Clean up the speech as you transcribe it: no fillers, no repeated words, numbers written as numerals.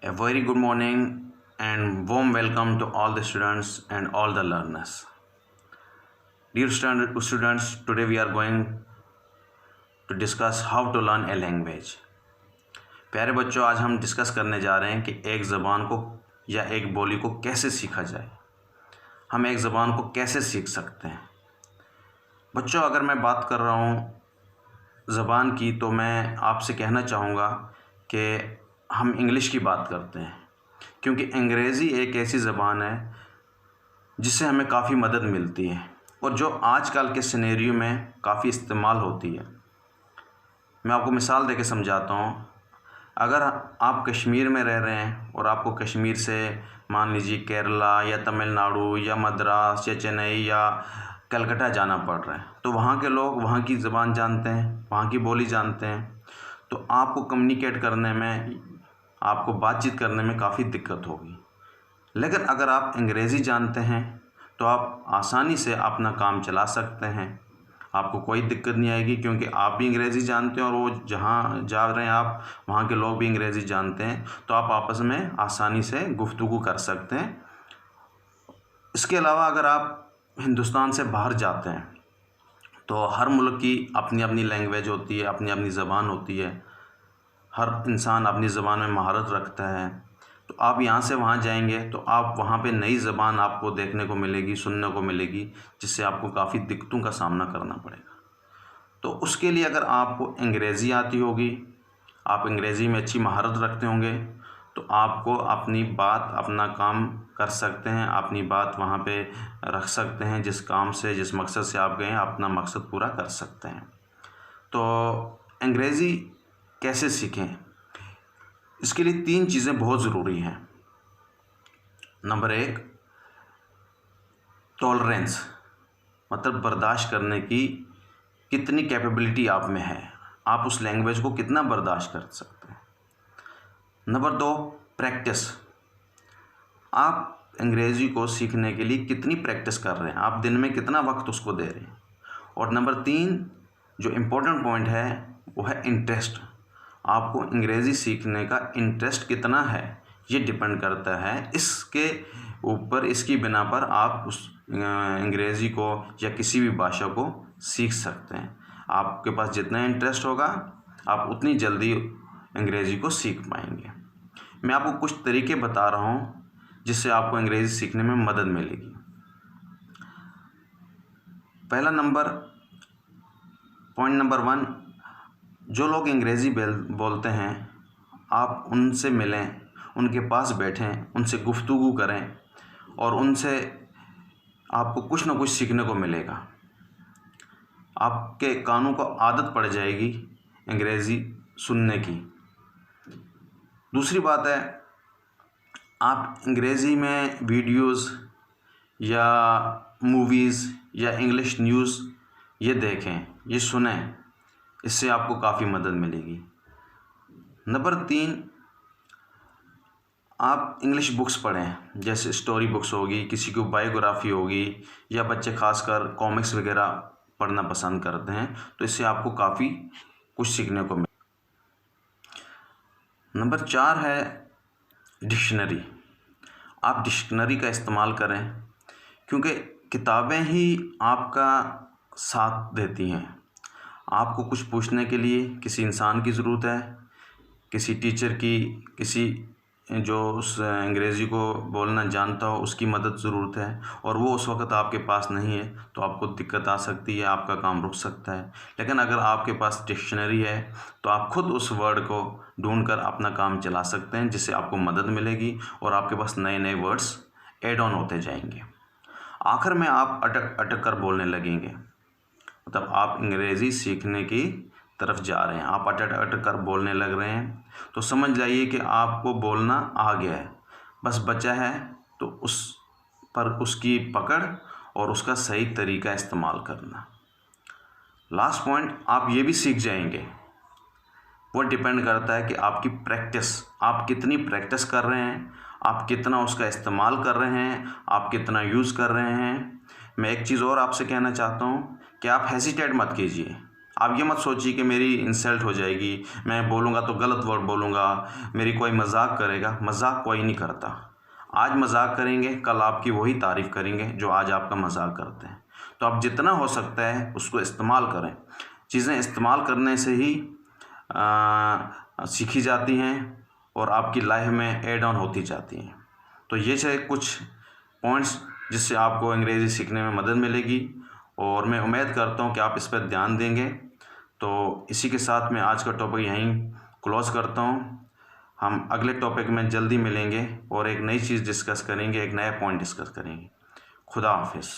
A very good morning and warm welcome to all the students and all the learners. Dear students, today we are going to discuss how to learn a language. प्यारे बच्चों, आज हम discuss करने जा रहे हैं कि एक ज़बान को या एक बोली को कैसे सीखा जाए। हम एक ज़बान को कैसे सीख सकते हैं। बच्चों, अगर मैं बात कर रहा हूँ ज़बान की, तो मैं आपसे कहना चाहूँगा कि हम इंग्लिश की बात करते हैं, क्योंकि अंग्रेज़ी एक ऐसी ज़बान है जिससे हमें काफ़ी मदद मिलती है और जो आजकल के सिनेरियो में काफ़ी इस्तेमाल होती है। मैं आपको मिसाल देके समझाता हूँ। अगर आप कश्मीर में रह रहे हैं और आपको कश्मीर से मान लीजिए केरला या तमिलनाडु या मद्रास या चेन्नई या कलकत्ता जाना पड़ रहा है, तो वहाँ के लोग वहाँ की ज़बान जानते हैं, वहाँ की बोली जानते हैं, तो आपको कम्युनिकेट करने में, आपको बातचीत करने में काफ़ी दिक्कत होगी। लेकिन अगर आप अंग्रेज़ी जानते हैं तो आप आसानी से अपना काम चला सकते हैं, आपको कोई दिक्कत नहीं आएगी, क्योंकि आप भी अंग्रेज़ी जानते हैं और वो जहाँ जा रहे हैं आप, वहाँ के लोग भी अंग्रेज़ी जानते हैं, तो आप आपस में आसानी से गुफ्तगू कर सकते हैं। इसके अलावा अगर आप हिंदुस्तान से बाहर जाते हैं तो हर मुल्क की अपनी अपनी लैंग्वेज होती है, अपनी अपनी ज़बान होती है, हर इंसान अपनी ज़बान में महारत रखता है। तो आप यहाँ से वहाँ जाएंगे तो आप वहाँ पे नई ज़बान आपको देखने को मिलेगी, सुनने को मिलेगी, जिससे आपको काफ़ी दिक्कतों का सामना करना पड़ेगा। तो उसके लिए अगर आपको अंग्रेज़ी आती होगी, आप अंग्रेज़ी में अच्छी महारत रखते होंगे, तो आपको अपनी बात, अपना काम कर सकते हैं, अपनी बात वहाँ पे रख सकते हैं, जिस काम से, जिस मकसद से आप गए हैं, अपना मकसद पूरा कर सकते हैं। तो अंग्रेज़ी कैसे सीखें, इसके लिए 3 चीज़ें बहुत ज़रूरी हैं। नंबर 1, टॉलरेंस, मतलब बर्दाश्त करने की कितनी कैपेबिलिटी आप में है, आप उस लैंग्वेज को कितना बर्दाश्त कर सकते हैं। नंबर 2, प्रैक्टिस, आप अंग्रेज़ी को सीखने के लिए कितनी प्रैक्टिस कर रहे हैं, आप दिन में कितना वक्त उसको दे रहे हैं। और नंबर 3, जो इम्पोर्टेंट पॉइंट है, वो है इंटरेस्ट। आपको अंग्रेज़ी सीखने का इंटरेस्ट कितना है, ये डिपेंड करता है। इसके ऊपर, इसकी बिना पर आप उस अंग्रेज़ी को या किसी भी भाषा को सीख सकते हैं। आपके पास जितना इंटरेस्ट होगा, आप उतनी जल्दी अंग्रेज़ी को सीख पाएंगे। मैं आपको कुछ तरीके बता रहा हूँ जिससे आपको अंग्रेज़ी सीखने में मदद मिलेगी। पहला पॉइंट नंबर 1, जो लोग अंग्रेज़ी बोलते हैं, आप उनसे मिलें, उनके पास बैठें, उनसे गुफ्तगू करें और उनसे आपको कुछ ना कुछ सीखने को मिलेगा। आपके कानों को आदत पड़ जाएगी अंग्रेज़ी सुनने की। दूसरी बात है, आप अंग्रेज़ी में वीडियोस या मूवीज़ या इंग्लिश न्यूज़ ये देखें, ये सुनें, इससे आपको काफ़ी मदद मिलेगी। नंबर 3, आप इंग्लिश बुक्स पढ़ें, जैसे स्टोरी बुक्स होगी, किसी की बायोग्राफी होगी, या बच्चे खासकर कॉमिक्स वगैरह पढ़ना पसंद करते हैं, तो इससे आपको काफ़ी कुछ सीखने को मिले। नंबर 4 है डिक्शनरी। आप डिक्शनरी का इस्तेमाल करें, क्योंकि किताबें ही आपका साथ देती हैं। आपको कुछ पूछने के लिए किसी इंसान की ज़रूरत है, किसी टीचर की, किसी जो उस अंग्रेज़ी को बोलना जानता हो उसकी मदद ज़रूरत है, और वो उस वक्त आपके पास नहीं है, तो आपको दिक्कत आ सकती है, आपका काम रुक सकता है। लेकिन अगर आपके पास डिक्शनरी है तो आप खुद उस वर्ड को ढूंढकर अपना काम चला सकते हैं, जिससे आपको मदद मिलेगी और आपके पास नए नए वर्ड्स ऐड ऑन होते जाएंगे। आखिर में आप अटक अटक कर बोलने लगेंगे, मतलब आप अंग्रेज़ी सीखने की तरफ जा रहे हैं, आप अटक अटक कर बोलने लग रहे हैं, तो समझ जाइए कि आपको बोलना आ गया है, बस बचा है तो उस पर उसकी पकड़ और उसका सही तरीका इस्तेमाल करना। लास्ट पॉइंट, आप ये भी सीख जाएंगे, वो डिपेंड करता है कि आपकी प्रैक्टिस, आप कितनी प्रैक्टिस कर रहे हैं, आप कितना उसका इस्तेमाल कर रहे हैं, आप कितना यूज़ कर रहे हैं। मैं एक चीज़ और आपसे कहना चाहता हूँ कि आप हेजिटेट मत कीजिए, आप ये मत सोचिए कि मेरी इंसल्ट हो जाएगी, मैं बोलूँगा तो गलत वर्ड बोलूँगा, मेरी कोई मजाक करेगा। मजाक कोई नहीं करता। आज मजाक करेंगे, कल आपकी वही तारीफ़ करेंगे जो आज आपका मजाक करते हैं। तो आप जितना हो सकता है उसको इस्तेमाल करें। चीज़ें इस्तेमाल करने से ही सीखी जाती हैं और आपकी लाइफ में ऐड ऑन होती जाती हैं। तो ये थे कुछ पॉइंट्स जिससे आपको अंग्रेज़ी सीखने में मदद मिलेगी, और मैं उम्मीद करता हूँ कि आप इस पर ध्यान देंगे। तो इसी के साथ मैं आज का टॉपिक यहीं क्लोज़ करता हूँ। हम अगले टॉपिक में जल्दी मिलेंगे और एक नई चीज़ डिस्कस करेंगे, एक नया पॉइंट डिस्कस करेंगे। खुदा हाफिज़।